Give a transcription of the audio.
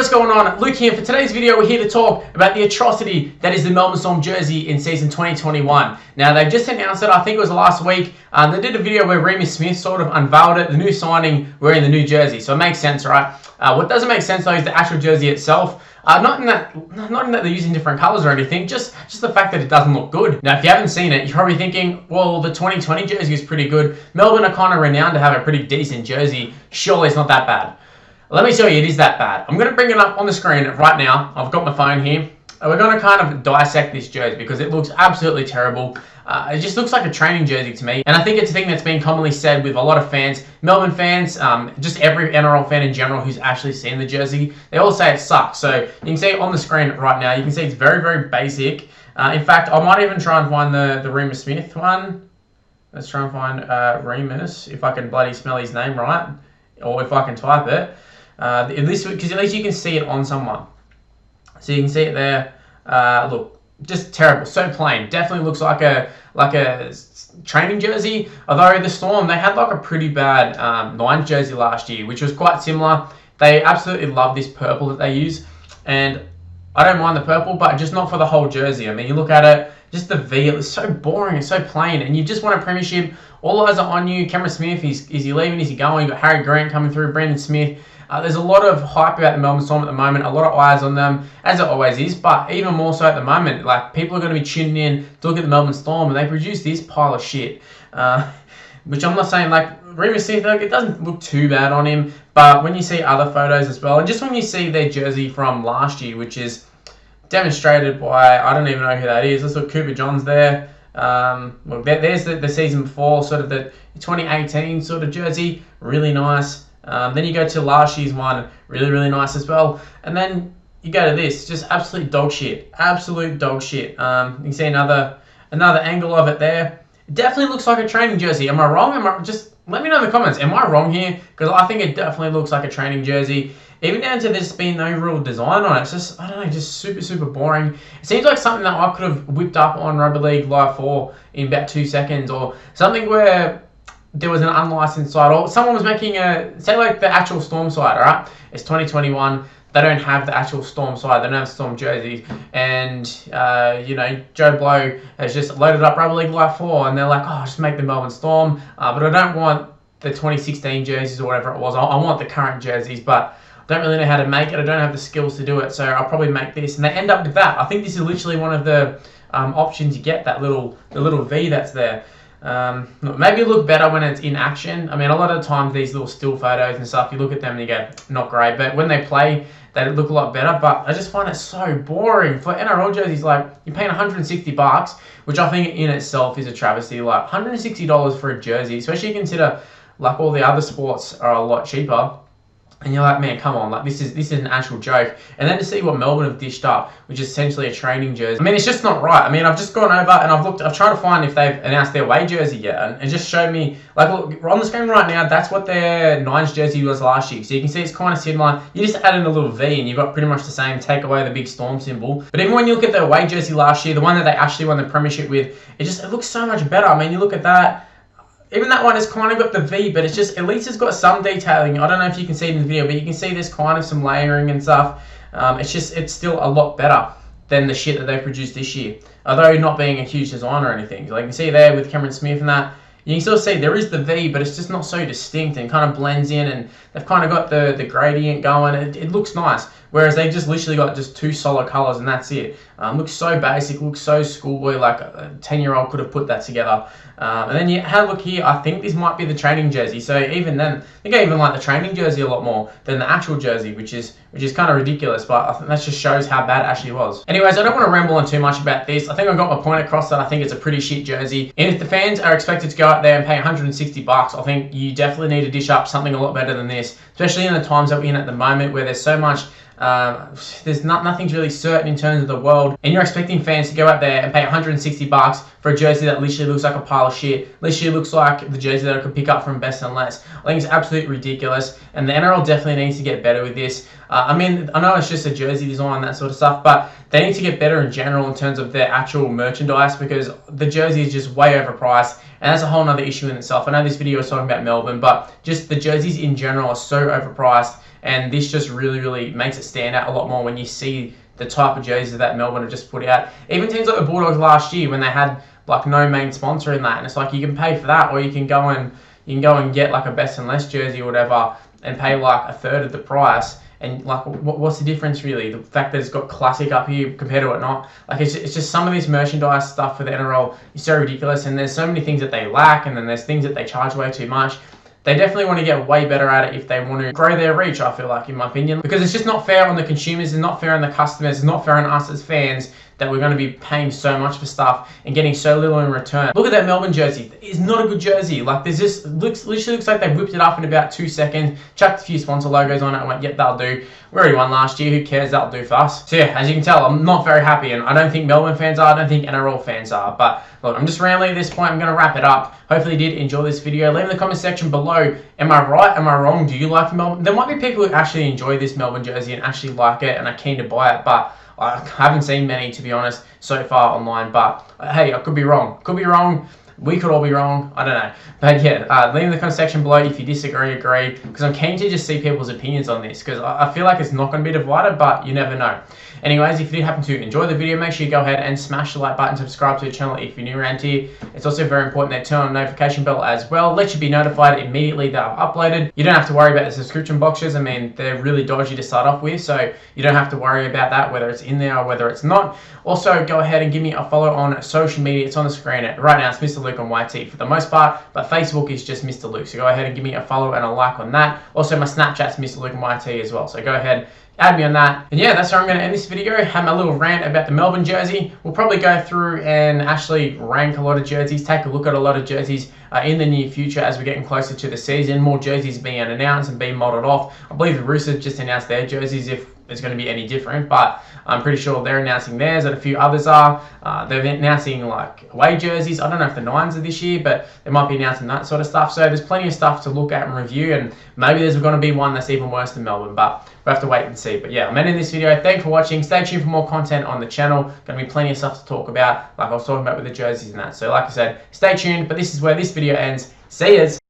what's going on? Luke here. For today's video, we're here to talk about the atrocity that is the Melbourne Storm jersey in season 2021. Now, they've just announced it, I think it was last week. They did a video where Remus Smith sort of unveiled it, the new signing wearing the new jersey. So it makes sense, right? What doesn't make sense though is the actual jersey itself. Not in that they're using different colors or anything, just the fact that it doesn't look good. Now, if you haven't seen it, you're probably thinking, well, the 2020 jersey is pretty good. Melbourne are kind of renowned to have a pretty decent jersey. Surely it's not that bad. Let me tell you, it is that bad. I'm going to bring it up on the screen right now. I've got my phone here. We're going to kind of dissect this jersey because it looks absolutely terrible. It just looks like a training jersey to me. And I think it's a thing that's been commonly said with a lot of fans, Melbourne fans, just every NRL fan in general who's actually seen the jersey. They all say it sucks. So you can see it on the screen right now. You can see it's very, very basic. In fact, I might even try and find the Remus Smith one. Let's try and find Remus, if I can bloody smell his name right, or if I can type it. Because at least you can see it on someone. So you can see it there. Look, just terrible, so plain. Definitely looks like a training jersey. Although the Storm, they had like a pretty bad Nines jersey last year, which was quite similar. They absolutely love this purple that they use, and I don't mind the purple, but just not for the whole jersey. I mean, you look at it, just the V, it's so boring, it's so plain, and you just want a premiership. All eyes are on you. Cameron Smith, is he leaving? Is he going? You've got Harry Grant coming through, Brandon Smith. There's a lot of hype about the Melbourne Storm at the moment, a lot of eyes on them, as it always is, but even more so at the moment. Like, people are going to be tuning in to look at the Melbourne Storm, and they produce this pile of shit. Which I'm not saying, like, Remus Smith, it doesn't look too bad on him, but when you see other photos as well, and just when you see their jersey from last year, which is demonstrated by, I don't even know who that is. Let's look, Cooper John's there. Look, there's the season before, sort of the 2018 sort of jersey, really nice. Then you go to last year's one, really, really nice as well. And then you go to this, just absolute dog shit. Absolute dog shit. You can see another angle of it there. It definitely looks like a training jersey. Am I wrong? Just let me know in the comments. Am I wrong here? Because I think it definitely looks like a training jersey. Even down to this being no real design on it. It's just, I don't know, just super, super boring. It seems like something that I could have whipped up on Rugby League Live 4 in about 2 seconds, or something where there was an unlicensed site, or someone was making say like the actual Storm site, alright? It's 2021, they don't have the actual Storm site, they don't have Storm jerseys, and, you know, Joe Blow has just loaded up Rugby League Live 4, and they're like, oh, just make the Melbourne Storm, but I don't want the 2016 jerseys or whatever it was, I want the current jerseys, but I don't really know how to make it, I don't have the skills to do it, so I'll probably make this, and they end up with that. I think this is literally one of the options you get, the little V that's there. Maybe look better when it's in action. I mean, a lot of the times these little still photos and stuff, you look at them and you go, not great, but when they play, they look a lot better. But I just find it so boring. For NRL jerseys, like, you're paying $160, which I think in itself is a travesty. Like, $160 for a jersey, especially if you consider like all the other sports are a lot cheaper. And you're like, man, come on, like this is an actual joke. And then to see what Melbourne have dished up, which is essentially a training jersey. I mean, it's just not right. I mean, I've just gone over and I've tried to find if they've announced their away jersey yet, and it just showed me, like, look, on the screen right now, that's what their Nines jersey was last year. So you can see it's kind of similar. You just add in a little V and you've got pretty much the same, take away the big Storm symbol. But even when you look at their away jersey last year, the one that they actually won the premiership with, it looks so much better. I mean, you look at that. Even that one has kind of got the V, but it's just, at least it's got some detailing. I don't know if you can see it in the video, but you can see there's kind of some layering and stuff. It's still a lot better than the shit that they produced this year. Although not being a huge design or anything. Like you can see there with Cameron Smith and that, you can still see there is the V, but it's just not so distinct and kind of blends in, and they've kind of got the gradient going. It looks nice. Whereas they just literally got just two solid colors and that's it. Looks so basic, looks so schoolboy, like a 10-year-old could have put that together. And then you have a look here, I think this might be the training jersey. So even then, I think I even like the training jersey a lot more than the actual jersey, which is kind of ridiculous, but I think that just shows how bad it actually was. Anyways, I don't want to ramble on too much about this. I think I got my point across that I think it's a pretty shit jersey. And if the fans are expected to go out there and pay $160, I think you definitely need to dish up something a lot better than this, especially in the times that we're in at the moment where there's so much nothing's really certain in terms of the world, and you're expecting fans to go out there and pay $160 for a jersey that literally looks like a pile of shit, literally looks like the jersey that I could pick up from Best and Less. I think it's absolutely ridiculous, and the NRL definitely needs to get better with this. I mean, I know it's just a jersey design, that sort of stuff, but they need to get better in general in terms of their actual merchandise, because the jersey is just way overpriced, and that's a whole nother issue in itself. I know this video is talking about Melbourne, but just the jerseys in general are so overpriced. and this just really makes it stand out a lot more when you see the type of jerseys that Melbourne have just put out. Even teams like the Bulldogs last year when they had like no main sponsor in that, and it's like you can pay for that, or you can go and get like a best and less jersey or whatever and pay like a third of the price. And like, what's the difference really? The fact that it's got classic up here compared to what not. Like, it's just some of this merchandise stuff for the NRL is so ridiculous, and there's so many things that they lack, and then there's things that they charge way too much. They definitely want to get way better at it if they want to grow their reach, I feel like, in my opinion. Because it's just not fair on the consumers, it's not fair on the customers, it's not fair on us as fans that we're going to be paying so much for stuff and getting so little in return. Look at that Melbourne jersey. It's not a good jersey. Like, there's just, literally looks like they whipped it up in about 2 seconds, chucked a few sponsor logos on it and went, yep, that'll do. We already won last year, who cares, that'll do for us. So yeah, as you can tell, I'm not very happy, and I don't think Melbourne fans are, I don't think NRL fans are. But look, I'm just rambling at this point, I'm going to wrap it up. Hopefully you did enjoy this video. Leave in the comment section below, am I right, am I wrong, do you like the Melbourne? There might be people who actually enjoy this Melbourne jersey and actually like it and are keen to buy it, but I haven't seen many, to be honest, so far online. But hey, I could be wrong. Could be wrong. We could all be wrong. I don't know. But yeah, leave in the comment section below if you disagree, agree, because I'm keen to just see people's opinions on this, because I feel like it's not going to be divided, but you never know. Anyways, if you did happen to enjoy the video, make sure you go ahead and smash the like button, subscribe to the channel if you're new around here. It's also very important that you turn on the notification bell as well. Let you be notified immediately that I've uploaded. You don't have to worry about the subscription boxes. I mean, they're really dodgy to start off with, so you don't have to worry about that, whether it's in there or whether it's not. Also, go ahead and give me a follow on social media. It's on the screen. Right now, it's MrLuke on YT for the most part, but Facebook is just MrLuke. So go ahead and give me a follow and a like on that. Also, my Snapchat's MrLuke on YT as well. So go ahead, add me on that. And yeah, that's where I'm going to end this video. Have my little rant about the Melbourne jersey. We'll probably go through and actually rank a lot of jerseys, take a look at a lot of jerseys in the near future as we're getting closer to the season. More jerseys being announced and being modeled off. I believe the Roosters just announced their jerseys, if it's going to be any different, but I'm pretty sure they're announcing theirs and a few others are. They're announcing like away jerseys. I don't know if the Nines are this year, but they might be announcing that sort of stuff. So there's plenty of stuff to look at and review, and maybe there's going to be one that's even worse than Melbourne, but we'll have to wait and see. But yeah, I'm ending this video. Thanks for watching. Stay tuned for more content on the channel. Going to be plenty of stuff to talk about, like I was talking about with the jerseys and that. So like I said, stay tuned, but this is where this video ends. See yas.